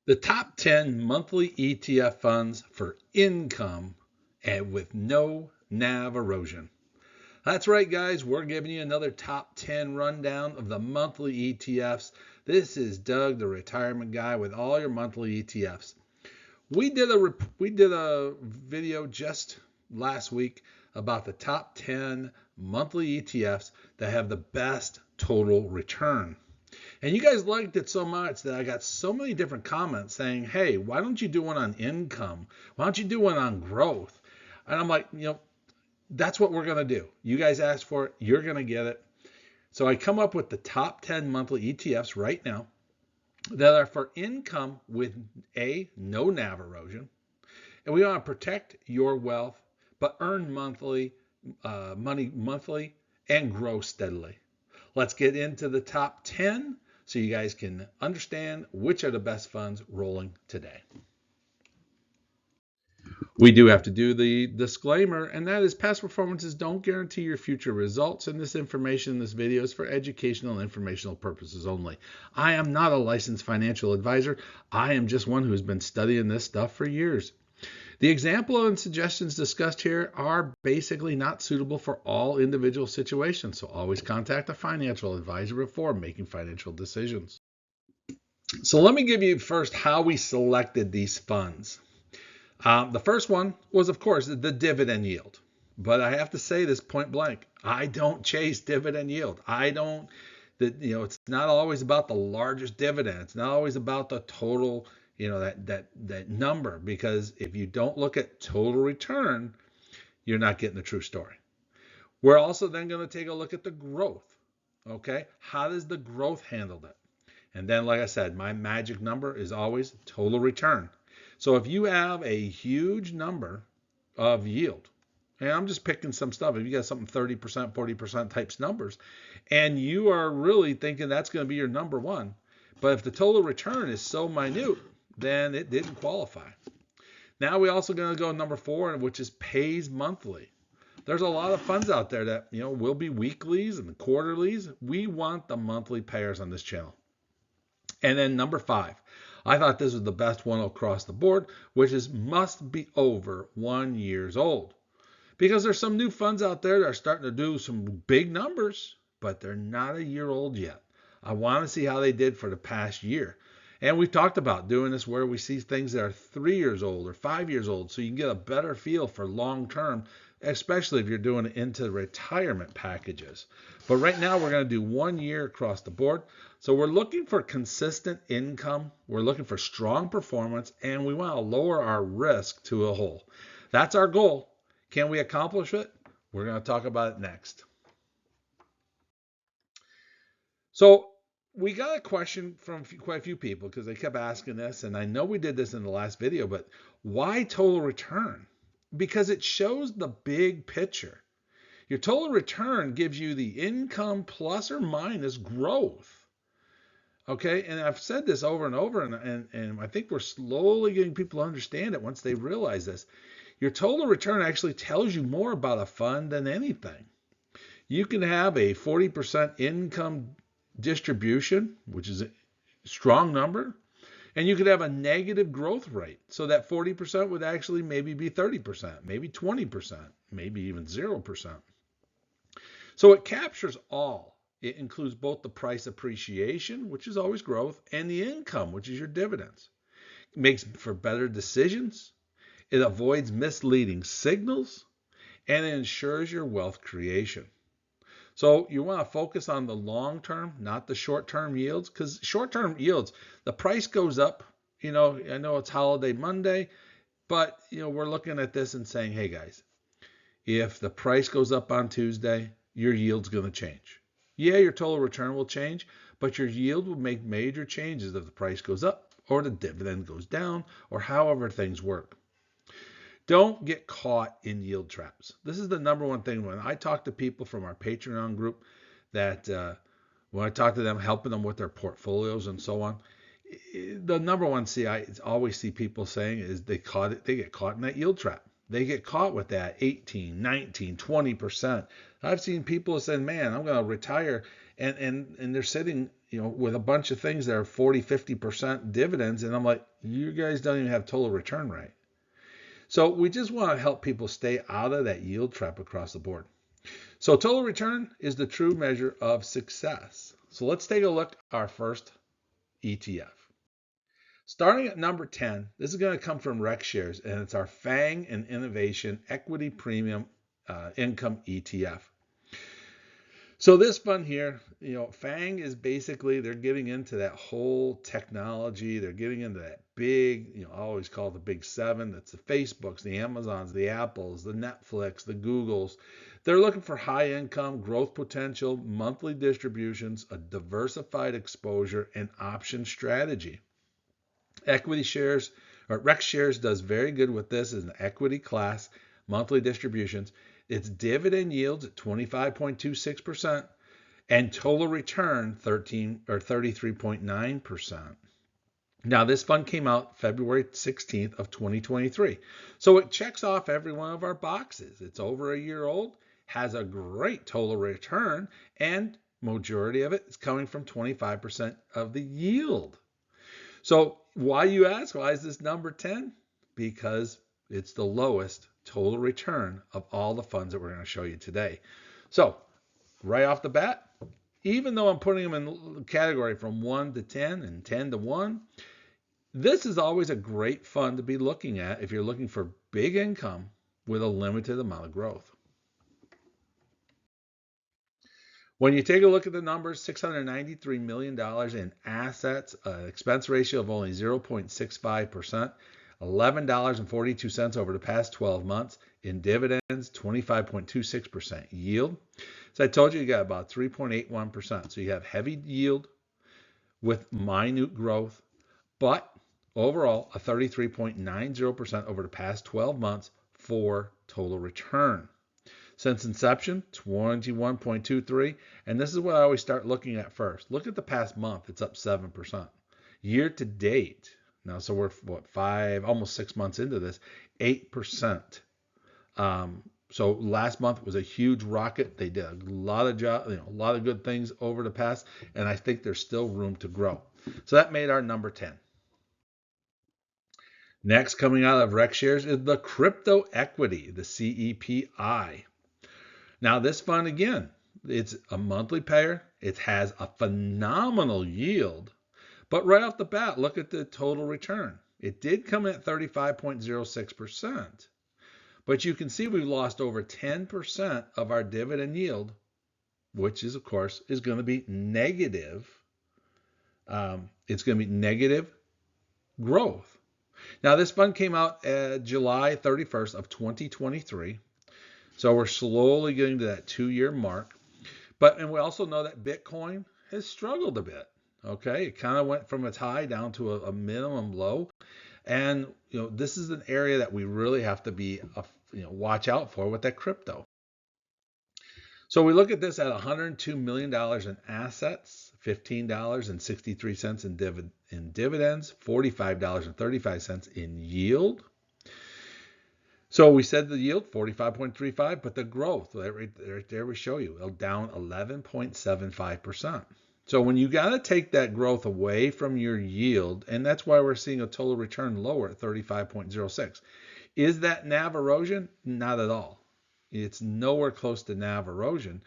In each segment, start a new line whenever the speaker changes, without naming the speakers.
The top 10 monthly ETF funds for income and with no NAV erosion. That's right, guys. We're giving you another top 10 rundown of the monthly ETFs. This is Doug, the retirement guy, with all your monthly ETFs. We did a video just last week about the top 10 monthly ETFs that have the best total return. And you guys liked it so much that I got so many different comments saying, hey, why don't you do one on income? Why don't you do one on growth? And I'm like, that's what we're going to do. You guys asked for it. You're going to get it. So I come up with the top 10 monthly ETFs right now that are for income with no NAV erosion. And we want to protect your wealth, but earn money monthly and grow steadily. Let's get into the top 10 so you guys can understand which are the best funds rolling today. We do have to do the disclaimer, and that is past performances don't guarantee your future results, and this information in this video is for educational and informational purposes only. I am not a licensed financial advisor. I am just one who's been studying this stuff for years. The example and suggestions discussed here are basically not suitable for all individual situations, so always contact a financial advisor before making financial decisions. So let me give you first how we selected these funds. The first one was, of course, the dividend yield. But I have to say this point blank, I don't chase dividend yield. It's not always about the largest dividend. It's not always about the total that number, because if you don't look at total return, you're not getting the true story. We're also then going to take a look at the growth. Okay, how does the growth handle it? And then, like I said, my magic number is always total return. So if you have a huge number of yield, and I'm just picking some stuff, if you got something 30%, 40% types numbers, and you are really thinking that's going to be your number one, but if the total return is so minute, then it didn't qualify. Now we also going to go number 4, which is pays monthly. There's a lot of funds out there that will be weeklies and quarterlies. We want the monthly payers on this channel. And then number 5, I thought this was the best one across the board, which is must be over 1 year old. Because there's some new funds out there that are starting to do some big numbers, but they're not a year old yet. I want to see how they did for the past year. And we've talked about doing this where we see things that are 3 years old or 5 years old, so you can get a better feel for long term, especially if you're doing it into retirement packages. But right now we're going to do 1 year across the board. So we're looking for consistent income, we're looking for strong performance, and we want to lower our risk to a whole. That's our goal. Can we accomplish it? We're going to talk about it next. So we got a question from quite a few people because they kept asking this, and I know we did this in the last video, but why total return? Because it shows the big picture. Your total return gives you the income plus or minus growth. Okay, and I've said this over and over, and I think we're slowly getting people to understand it once they realize this. Your total return actually tells you more about a fund than anything. You can have a 40% income distribution, which is a strong number, and you could have a negative growth rate. So that 40% would actually maybe be 30%, maybe 20%, maybe even 0%. So it captures all. It includes both the price appreciation, which is always growth, and the income, which is your dividends. It makes for better decisions. It avoids misleading signals, and it ensures your wealth creation. So you want to focus on the long term, not the short term yields, because short term yields, the price goes up. I know it's holiday Monday, but we're looking at this and saying, hey guys, if the price goes up on Tuesday, your yield's going to change. Yeah, your total return will change, but your yield will make major changes if the price goes up or the dividend goes down or however things work. Don't get caught in yield traps. This is the number one thing. When I talk to people from our Patreon group, that when I talk to them, helping them with their portfolios and so on, the number one I always see people saying is they get caught in that yield trap. They get caught with that 18, 19, 20%. I've seen people saying, man, I'm going to retire, and they're sitting with a bunch of things that are 40, 50% dividends. And I'm like, you guys don't even have total return right. So we just want to help people stay out of that yield trap across the board. So total return is the true measure of success. So let's take a look at our first ETF. Starting at number 10, this is going to come from RecShares, and it's our FANG and Innovation Equity Premium Income ETF. So this fund here, FANG is basically, they're getting into that whole technology. They're getting into that big, I always call it the big seven. That's the Facebooks, the Amazons, the Apples, the Netflix, the Googles. They're looking for high income, growth potential, monthly distributions, a diversified exposure, and option strategy. Equity shares, or RecShares does very good with this as an equity class, monthly distributions. Its dividend yields at 25.26% and total return 33.9%. Now, this fund came out February 16th of 2023. So it checks off every one of our boxes. It's over a year old, has a great total return, and majority of it is coming from 25% of the yield. So why, you ask, why is this number 10? Because it's the lowest total return of all the funds that we're going to show you today. So right off the bat, even though I'm putting them in the category from 1 to 10 and 10 to 1, this is always a great fund to be looking at if you're looking for big income with a limited amount of growth. When you take a look at the numbers, $693 million in assets, an expense ratio of only 0.65%, $11.42 over the past 12 months. In dividends, 25.26% yield. So I told you got about 3.81%. So you have heavy yield with minute growth, but overall a 33.90% over the past 12 months for total return. Since inception, 21.23. And this is what I always start looking at first. Look at the past month. It's up 7%. Year to date, now, so we're almost 6 months into this, 8%. So last month was a huge rocket. They did a lot of a lot of good things over the past, and I think there's still room to grow. So that made our number 10. Next, coming out of RecShares is the crypto equity, the CEPI. Now, this fund, again, it's a monthly payer. It has a phenomenal yield. But right off the bat, look at the total return. It did come at 35.06%. But you can see we've lost over 10% of our dividend yield, which is, of course, is going to be negative. It's going to be negative growth. Now, this fund came out July 31st of 2023. So we're slowly getting to that 2-year mark. And we also know that Bitcoin has struggled a bit. Okay, it kind of went from its high down to a minimum low, and this is an area that we really have to be watch out for with that crypto. So we look at this at $102 million in assets, $15.63 in dividends, $45.35 in yield. So we said the yield 45.35, but the growth right there we show you down 11.75%. So when you got to take that growth away from your yield, and that's why we're seeing a total return lower at 35.06. Is that NAV erosion? Not at all. It's nowhere close to NAV erosion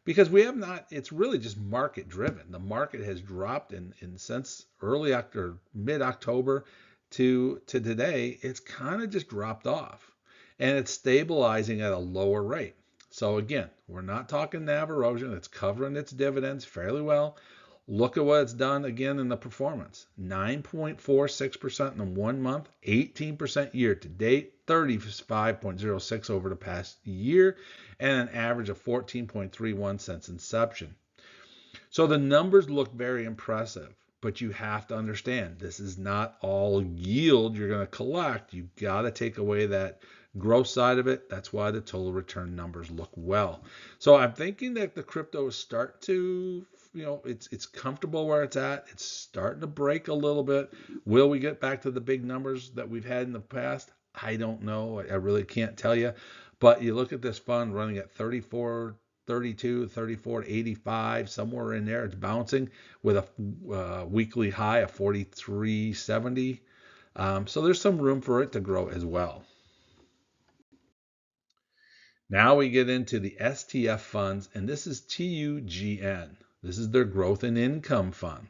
because we have not, it's really just market driven. The market has dropped in since early October, mid-October to today, it's kind of just dropped off and it's stabilizing at a lower rate. So again, we're not talking NAV erosion. It's covering its dividends fairly well. Look at what it's done again in the performance. 9.46% in 1 month, 18% year to date, 35.06 over the past year, and an average of 14.31 since inception. So the numbers look very impressive, but you have to understand this is not all yield you're going to collect. You've got to take away that growth side of it. That's why the total return numbers look well. So I'm thinking that the crypto is start to, it's comfortable where it's at. It's starting to break a little bit. Will we get back to the big numbers that we've had in the past? I don't know. I really can't tell you. But you look at this fund running at 34 32, 34 to 85, somewhere in there. It's bouncing with a weekly high of 43.70. So there's some room for it to grow as well. Now we get into the STF funds, and this is TUGN. This is their growth and income fund.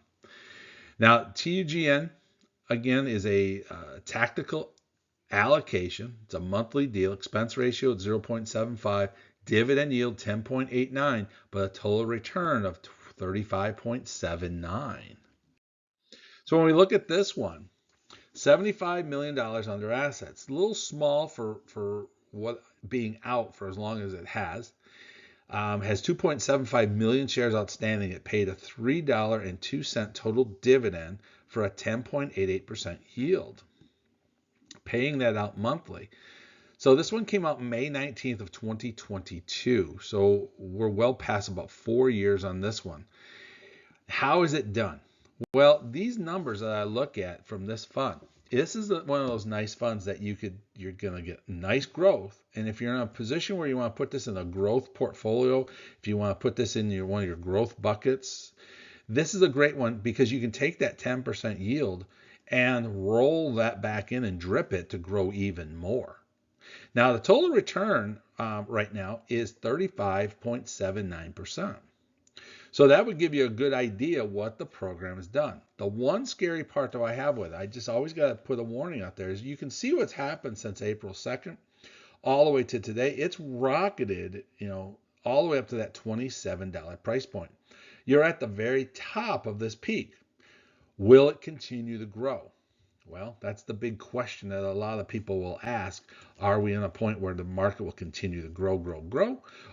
Now, TUGN, again, is a tactical allocation. It's a monthly deal. Expense ratio at 0.75, dividend yield 10.89, but a total return of 35.79. So when we look at this one, $75 million under assets, a little small for what being out for as long as it has 2.75 million shares outstanding. It paid a $3.02 total dividend for a 10.88% yield, paying that out monthly. So this one came out May 19th of 2022. So we're well past about 4 years on this one. How is it done? Well, these numbers that I look at from this fund, this is one of those nice funds that you're going to get nice growth. And if you're in a position where you want to put this in a growth portfolio, if you want to put this in one of your growth buckets, this is a great one because you can take that 10% yield and roll that back in and drip it to grow even more. Now, the total return right now is 35.79%. So that would give you a good idea what the program has done. The one scary part that I have with it, I just always got to put a warning out there, is you can see what's happened since April 2nd all the way to today. It's rocketed, all the way up to that $27 price point. You're at the very top of this peak. Will it continue to grow? Well, that's the big question that a lot of people will ask. Are we in a point where the market will continue to grow?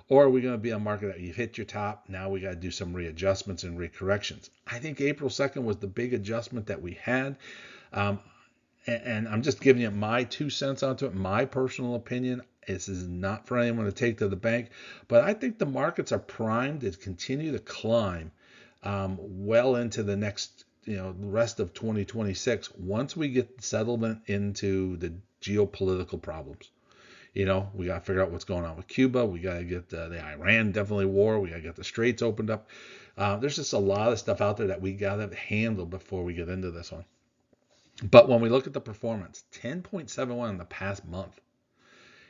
Or are we going to be a market that you've hit your top, now we got to do some readjustments and recorrections? I think April 2nd was the big adjustment that we had. And I'm just giving you my 2 cents onto it, my personal opinion. This is not for anyone to take to the bank. But I think the markets are primed to continue to climb well into the next the rest of 2026 once we get settlement into the geopolitical problems. We got to figure out what's going on with Cuba. We got to get the Iran definitely war. We got to get the straits opened up. There's just a lot of stuff out there that we got to handle before we get into this one. But when we look at the performance, 10.71 in the past month,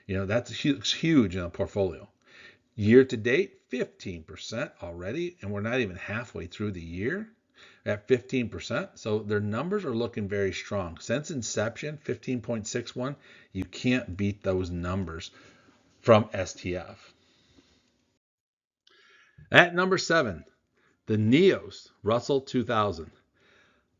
that's huge in a portfolio. Year to date, 15% already, and we're not even halfway through the year at 15%. So their numbers are looking very strong. Since inception, 15.61, you can't beat those numbers from STF. At number 7, the NEOS Russell 2000.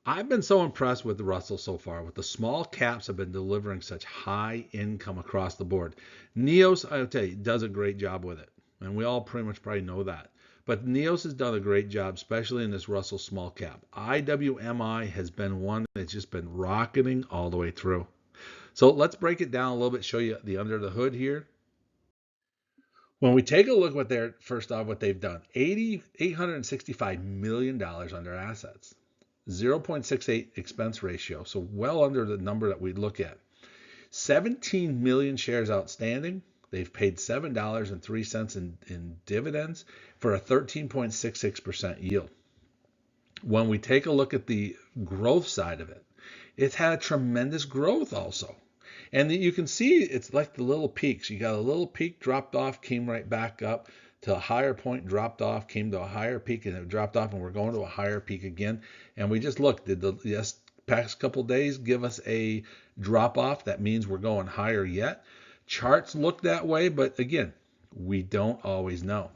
I've been so impressed with the Russell so far. With the small caps have been delivering such high income across the board. NEOS, I'll tell you, does a great job with it. And we all pretty much probably know that. But NEOS has done a great job, especially in this Russell small cap. IWMI has been one that's just been rocketing all the way through. So let's break it down a little bit, show you the under the hood here. When we take a look at what they've done, $865 million under assets, 0.68 expense ratio, so well under the number that we look at. 17 million shares outstanding. They've paid $7.03 in dividends for a 13.66% yield. When we take a look at the growth side of it, it's had a tremendous growth also. And you can see it's like the little peaks. You got a little peak, dropped off, came right back up to a higher point, dropped off, came to a higher peak, and it dropped off, and we're going to a higher peak again. And we just looked, did the past couple of days give us a drop off? That means we're going higher yet. Charts look that way, but again, we don't always know.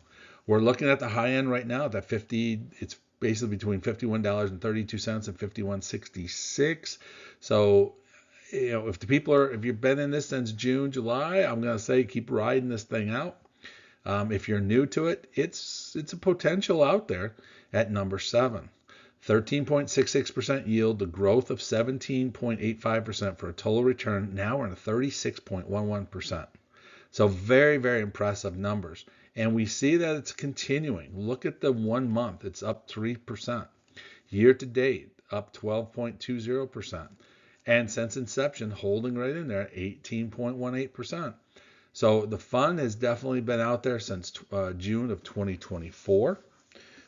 We're looking at the high end right now, that 50, it's basically between $51.32 and $51.66. So, if you've been in this since June, July, I'm going to say keep riding this thing out. If you're new to it, it's a potential out there at number 7. 13.66% yield, the growth of 17.85% for a total return. Now we're in 36.11%. So very, very impressive numbers. And we see that it's continuing. Look at the 1 month. It's up 3%. Year to date, up 12.20%. And since inception, holding right in there at 18.18%. So the fund has definitely been out there since June of 2024.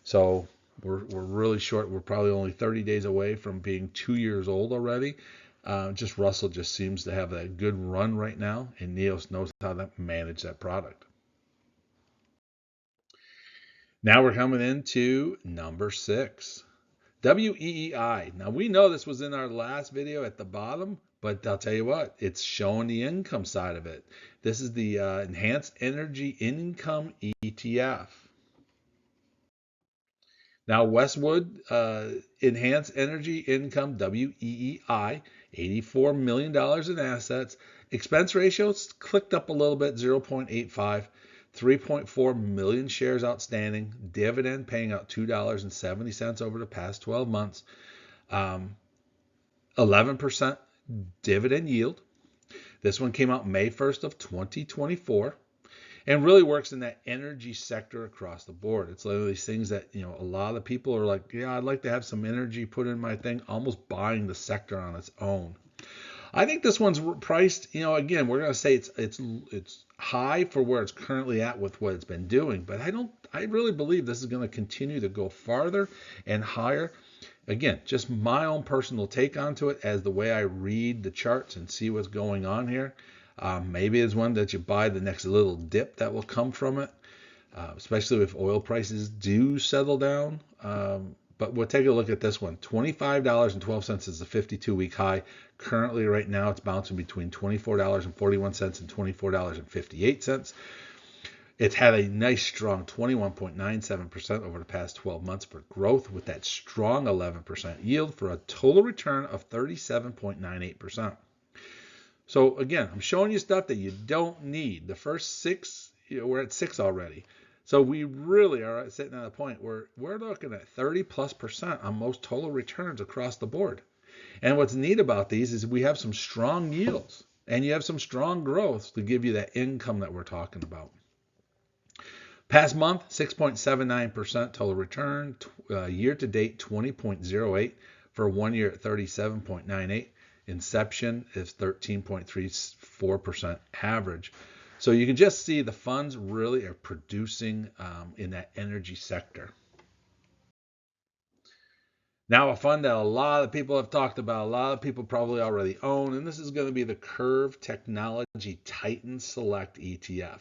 So we're really short. We're probably only 30 days away from being 2 years old already. Just Russell just seems to have a good run right now, and Neos knows how to manage that product. Now we're coming into number 6, WEEI. Now we know this was in our last video at the bottom, but I'll tell you what, it's showing the income side of it. This is the Enhanced Energy Income ETF. Now Westwood Enhanced Energy Income, WEEI, $84 million in assets. Expense ratios clicked up a little bit, 0.85. 3.4 million shares outstanding. Dividend paying out $2.70 over the past 12 months. 11% dividend yield. This one came out May 1st of 2024. And really works in that energy sector across the board. It's one of these things that, a lot of people are like, yeah, I'd like to have some energy put in my thing, almost buying the sector on its own. I think this one's priced, again, we're going to say it's high for where it's currently at with what it's been doing, but I really believe this is going to continue to go farther and higher. Again, just my own personal take onto it as the way I read the charts and see what's going on here. Maybe it's one that you buy the next little dip that will come from it, especially if oil prices do settle down. But we'll take a look at this one. $25.12 is the 52-week high. Currently, right now, it's bouncing between $24.41 and $24.58. It's had a nice, strong 21.97% over the past 12 months for growth, with that strong 11% yield for a total return of 37.98%. So again, I'm showing you stuff that you don't need. The first 6, we're at 6 already. So we really are sitting at a point where we're looking at 30+% on most total returns across the board. And what's neat about these is we have some strong yields and you have some strong growth to give you that income that we're talking about. Past month, 6.79% total return. Year to date, 20.08. For 1 year at 37.98. Inception is 13.34% average. So you can just see the funds really are producing in that energy sector. Now a fund that a lot of people have talked about, a lot of people probably already own, and this is going to be the Curve Technology Titan Select ETF.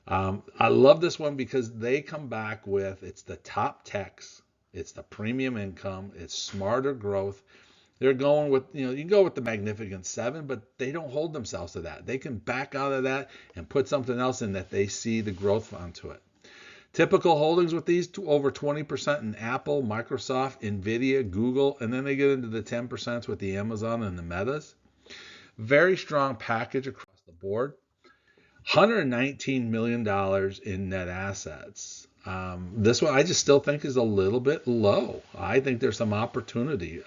I love this one because they come back with, it's the top techs, it's the premium income, it's smarter growth. They're going with, you can go with the Magnificent 7, but they don't hold themselves to that. They can back out of that and put something else in that they see the growth onto it. Typical holdings with these, over 20% in Apple, Microsoft, Nvidia, Google, and then they get into the 10% with the Amazon and the Metas. Very strong package across the board. $119 million in net assets. This one I just still think is a little bit low. I think there's some opportunity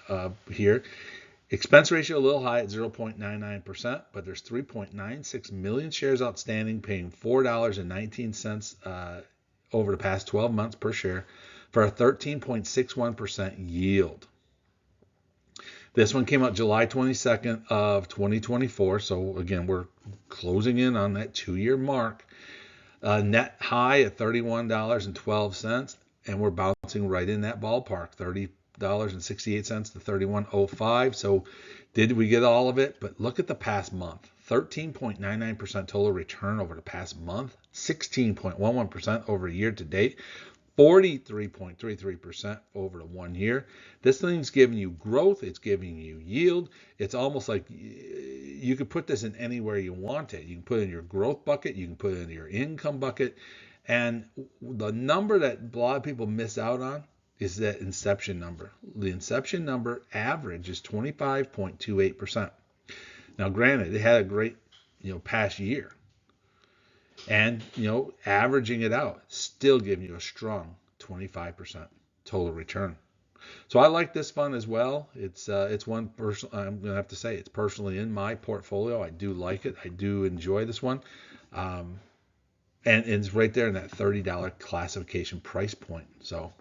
here. Expense ratio a little high at 0.99%, but there's 3.96 million shares outstanding, paying $4.19 over the past 12 months per share for a 13.61% yield. This one came out July 22nd of 2024. So again, we're closing in on that 2-year mark. Net high at $31.12, and we're bouncing right in that ballpark, $30.68 to $31.05. So did we get all of it? But look at the past month. 13.99% total return over the past month, 16.11% over year to date, 43.33% over the 1 year. This thing's giving you growth. It's giving you yield. It's almost like you could put this in anywhere you want it. You can put it in your growth bucket. You can put it in your income bucket. And the number that a lot of people miss out on is that inception number. The inception number average is 25.28%. Now, granted, it had a great, past year. And, averaging it out, still giving you a strong 25% total return. So I like this fund as well. It's one person, I'm going to have to say it's personally in my portfolio. I do like it. I do enjoy this one. And it's right there in that $30 classification price point. So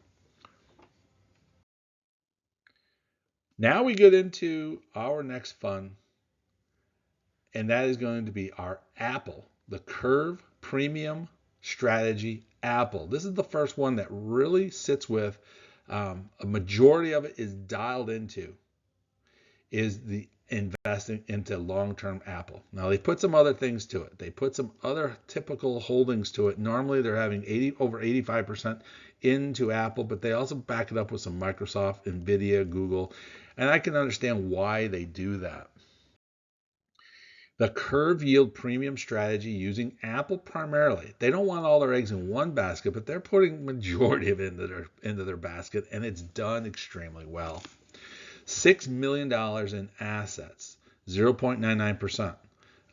now we get into our next fund, and that is going to be our Apple the Curve Premium Strategy Apple. This is the first one that really sits with, a majority of it is dialed into, is the investing into long-term Apple. Now they put some other things to it. They put some other typical holdings to it. Normally they're having over 85% into Apple, but they also back it up with some Microsoft, Nvidia, Google, and I can understand why they do that. The Curve Yield Premium Strategy using Apple primarily. They don't want all their eggs in one basket, but they're putting majority of it into their basket, and it's done extremely well. $6 million in assets, 0.99%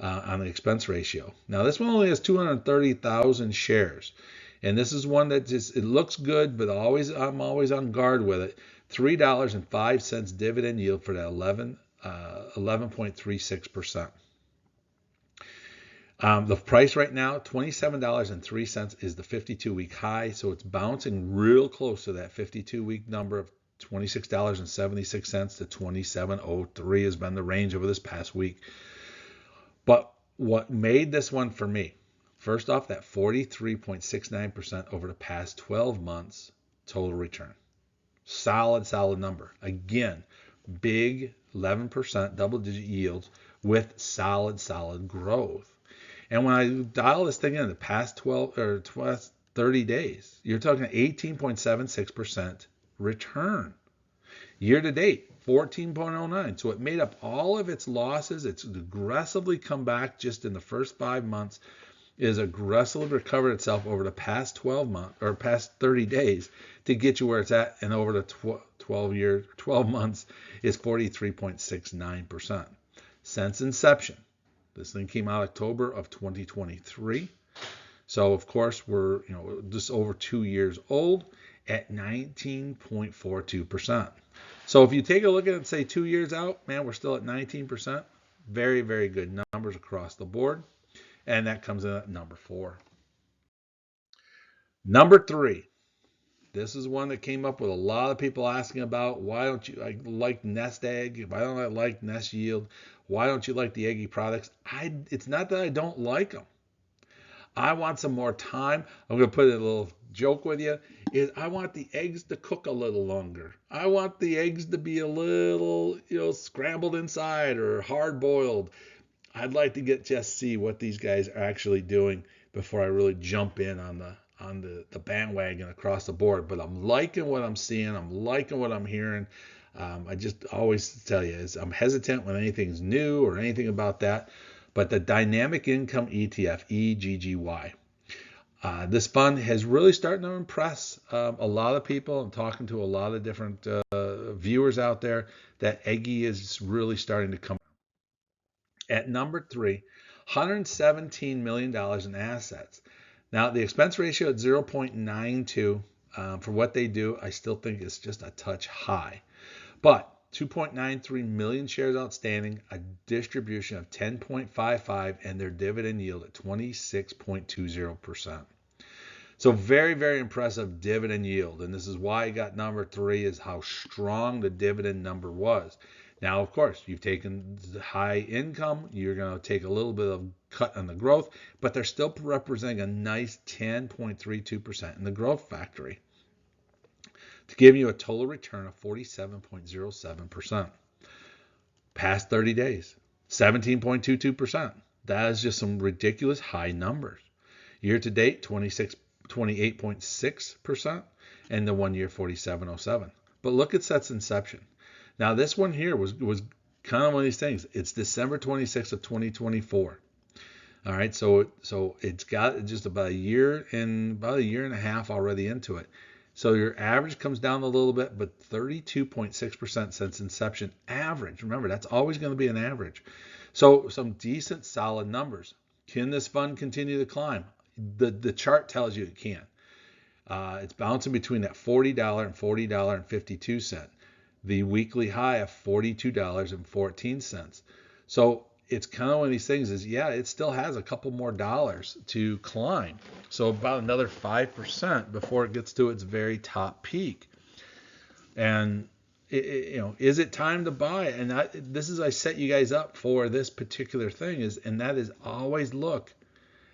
on the expense ratio. Now this one only has 230,000 shares, and this is one that just, it looks good, but I'm always on guard with it. $3.05 dividend yield for that 11.36%. The price right now, $27.03 is the 52-week high, so it's bouncing real close to that 52-week number of $26.76 to $27.03 has been the range over this past week. But what made this one for me, first off, that 43.69% over the past 12 months total return. Solid number. Again, big 11% double-digit yields with solid growth. And when I dial this thing in the past 30 days, you're talking 18.76% return. Year to date, 14.09. So it made up all of its losses. It's aggressively come back just in the first 5 months. It has aggressively recovered itself over the past 12 months or past 30 days to get you where it's at. And over the 12 months is 43.69%. Since inception. This thing came out October of 2023. So of course we're just over 2 years old at 19.42%. So if you take a look at it and say 2 years out, man, we're still at 19%. Very, very good numbers across the board. And that comes in at number 4. Number 3. This is one that came up with a lot of people asking about. Why don't you like Nest Egg? Why don't I like Nest Yield? Why don't you like the Eggy products? It's not that I don't like them. I want some more time. I'm going to put a little joke with you. I want the eggs to cook a little longer. I want the eggs to be a little, scrambled inside or hard boiled. I'd like to just see what these guys are actually doing before I really jump in on the bandwagon across the board. But I'm liking what I'm seeing. I'm liking what I'm hearing. I just always tell you is I'm hesitant when anything's new or anything about that. But the Dynamic Income ETF, EGGY, this fund has really started to impress a lot of people. I'm talking to a lot of different viewers out there that Eggy is really starting to come. At number 3, $117 million in assets. Now, the expense ratio at 0.92 for what they do, I still think is just a touch high. But 2.93 million shares outstanding, a distribution of 10.55, and their dividend yield at 26.20%. So very, very impressive dividend yield. And this is why I got number 3 is how strong the dividend number was. Now, of course, you've taken the high income. You're going to take a little bit of cut on the growth, but they're still representing a nice 10.32% in the growth factory to give you a total return of 47.07%. Past 30 days, 17.22%. That is just some ridiculous high numbers. Year to date, 28.6%, and the 1 year 47.07. But look at since inception. Now this one here was kind of one of these things. It's December 26th of 2024. All right, so it's got just about a year and a half already into it. So your average comes down a little bit, but 32.6% since inception average. Remember, that's always going to be an average. So some decent, solid numbers. Can this fund continue to climb? The chart tells you it can. It's bouncing between that $40 and $40.52. The weekly high of $42.14. So it's kind of one of these things is, yeah, it still has a couple more dollars to climb. So about another 5% before it gets to its very top peak. And, is it time to buy? And I set you guys up for this particular thing and that is always look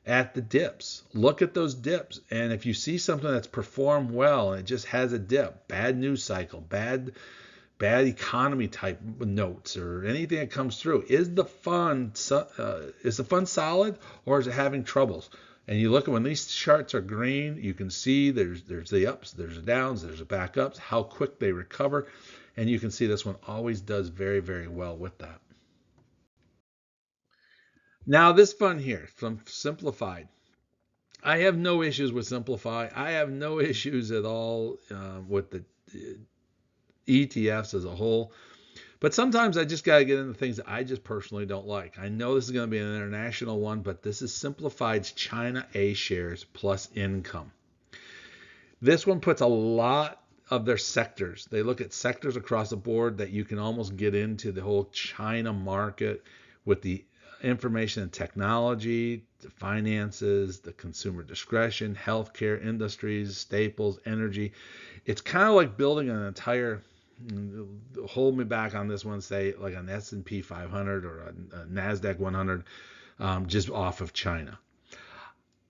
at the dips. Look at those dips. And if you see something that's performed well and it just has a dip, bad news cycle, bad economy type notes or anything that comes through, is the fund solid, or is it having troubles? And you look at when these charts are green, you can see there's the ups, there's the downs, there's the backups, how quick they recover. And you can see this one always does very, very well with that. Now this fund here from Simplified. I have no issues with Simplify. I have no issues at all with the ETFs as a whole. But sometimes I just got to get into things that I just personally don't like. I know this is going to be an international one, but this is Simplified's China A shares plus income. This one puts a lot of their sectors. They look at sectors across the board that you can almost get into the whole China market with the information and technology, the finances, the consumer discretion, healthcare, industries, staples, energy. It's kind of like building an entire, hold me back on this one, say like an S&P 500 or a NASDAQ 100 just off of China.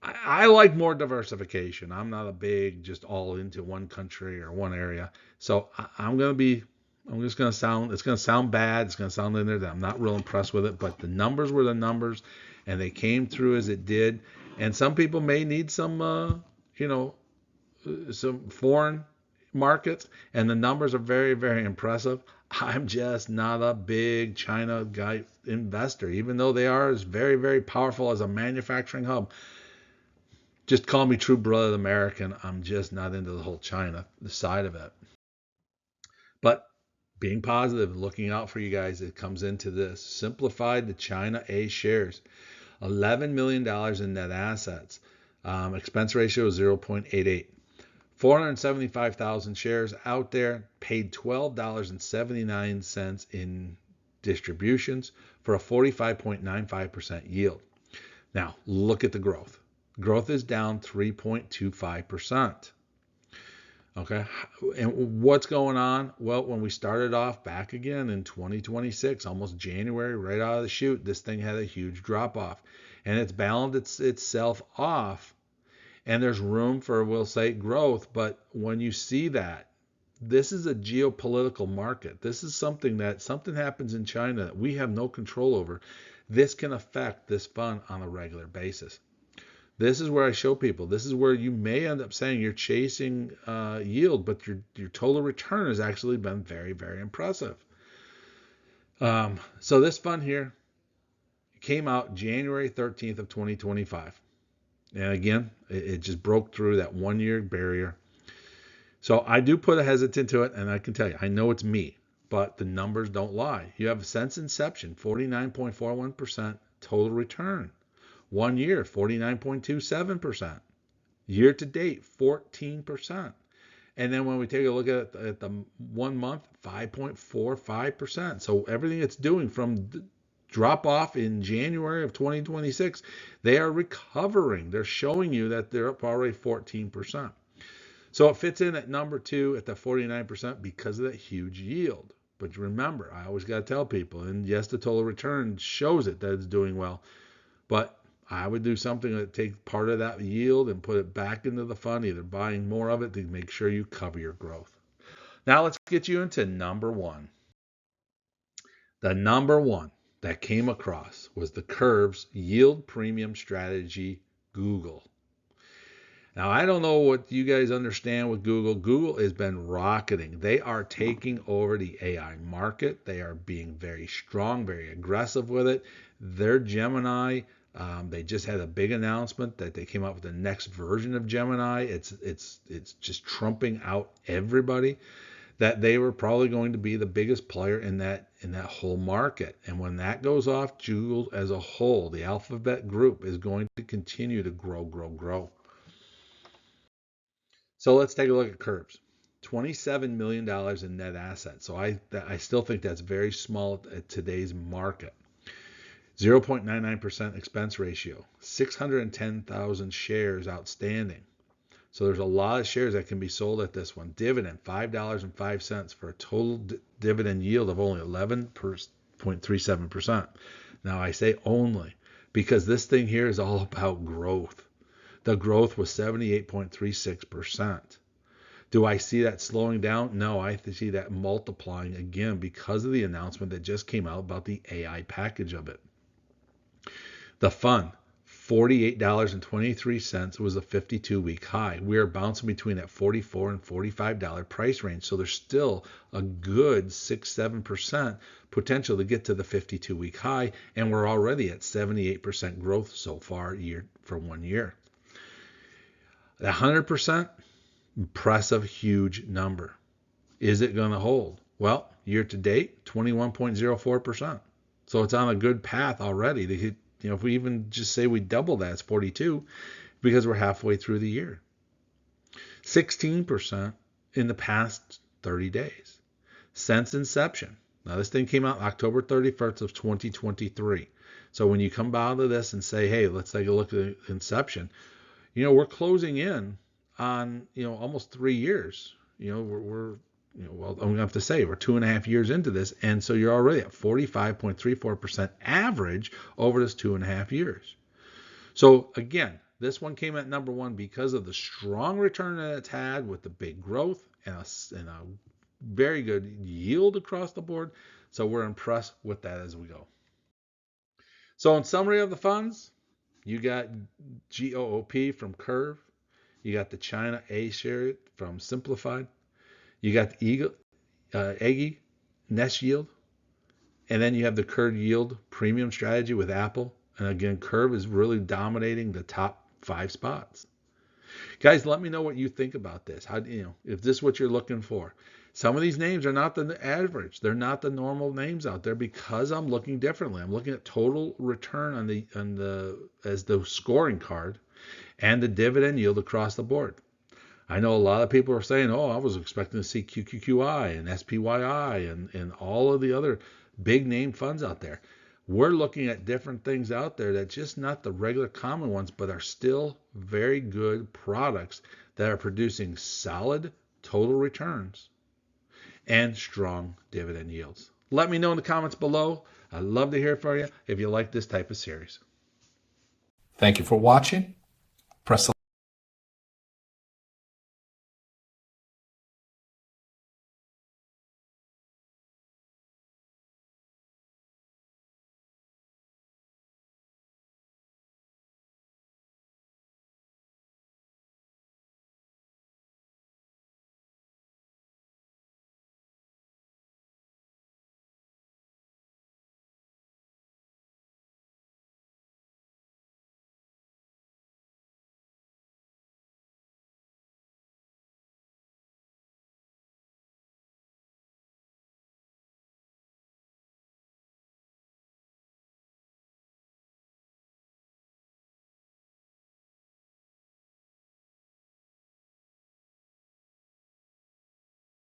I like more diversification. I'm not a big just all into one country or one area. So I'm just going to sound, it's going to sound bad. It's going to sound in there that I'm not real impressed with it, but the numbers were the numbers and they came through as it did. And some people may need some, some foreign markets, and the numbers are very, very impressive. I'm just not a big China guy investor, even though they are as very, very powerful as a manufacturing hub. Just call me true blooded American. I'm just not into the whole China side of it. But being positive, looking out for you guys, it comes into this. Simplified the China A shares, $11 million in net assets. Expense ratio is 0.88. 475,000 shares out there, paid $12.79 in distributions for a 45.95% yield. Now, look at the growth. Growth is down 3.25%. Okay, and what's going on? Well, when we started off back again in 2026, almost January, right out of the chute, this thing had a huge drop off, and it's balanced itself off, and there's room for, we'll say, growth. But when you see that, this is a geopolitical market. This is something happens in China that we have no control over. This can affect this fund on a regular basis. This is where I show people. This is where you may end up saying you're chasing yield, but your total return has actually been very, very impressive. So this fund here came out January 13th of 2025. And again, it just broke through that 1-year barrier. So I do put a hesitant to it, and I can tell you, I know it's me, but the numbers don't lie. You have since inception, 49.41% total return. 1 year, 49.27%. Year to date, 14%. And then when we take a look at the 1 month, 5.45%. So everything it's doing from the drop off in January of 2026, they are recovering. They're showing you that they're up already 14%. So it fits in at number 2 at the 49% because of that huge yield. But remember, I always got to tell people, and yes, the total return shows it that it's doing well, but I would do something that takes part of that yield and put it back into the fund, either buying more of it to make sure you cover your growth. Now let's get you into number 1. The number 1 that came across was the Curves Yield Premium Strategy Google. Now, I don't know what you guys understand with Google. Google has been rocketing. They are taking over the AI market. They are being very strong, very aggressive with it. Their Gemini, they just had a big announcement that they came out with the next version of Gemini. It's just trumping out everybody. That they were probably going to be the biggest player in that whole market. And when that goes off, Google as a whole, the Alphabet group, is going to continue to grow. So let's take a look at Curves. $27 million in net assets. So I still think that's very small at today's market. 0.99% expense ratio. 610,000 shares outstanding. So there's a lot of shares that can be sold at this one. Dividend, $5.05 for a total dividend yield of only 11.37%. Now I say only because this thing here is all about growth. The growth was 78.36%. Do I see that slowing down? No, I see that multiplying again because of the announcement that just came out about the AI package of it. The fund, $48.23 was a 52-week high. We are bouncing between that $44 and $45 price range. So there's still a good 6-7% potential to get to the 52-week high. And we're already at 78% growth so far from 1 year. 100%, impressive, huge number. Is it going to hold? Well, year to date, 21.04%. So it's on a good path already to hit. If we even just say we double that, it's 42 because we're halfway through the year. 16% in the past 30 days since inception. Now, this thing came out October 31st of 2023. So when you come out of this and say, hey, let's take a look at inception, we're closing in on, almost 3 years. Well, I'm going to have to say we're 2.5 years into this. And so you're already at 45.34% average over this 2.5 years. So again, this one came at number one because of the strong return that it's had with the big growth and a very good yield across the board. So we're impressed with that as we go. So in summary of the funds, you got GOOP from Curve. You got the China A share from Simplified. You got the Aggie Nest Yield. And then you have the Curve Yield Premium Strategy with Apple. And again, Curve is really dominating the top 5 spots. Guys, let me know what you think about this. If this is what you're looking for. Some of these names are not the average. They're not the normal names out there because I'm looking differently. I'm looking at total return as the scoring card and the dividend yield across the board. I know a lot of people are saying, I was expecting to see QQQI and SPYI and all of the other big name funds out there. We're looking at different things out there that just not the regular common ones, but are still very good products that are producing solid total returns and strong dividend yields. Let me know in the comments below. I'd love to hear from you if you like this type of series.
Thank you for watching. Press the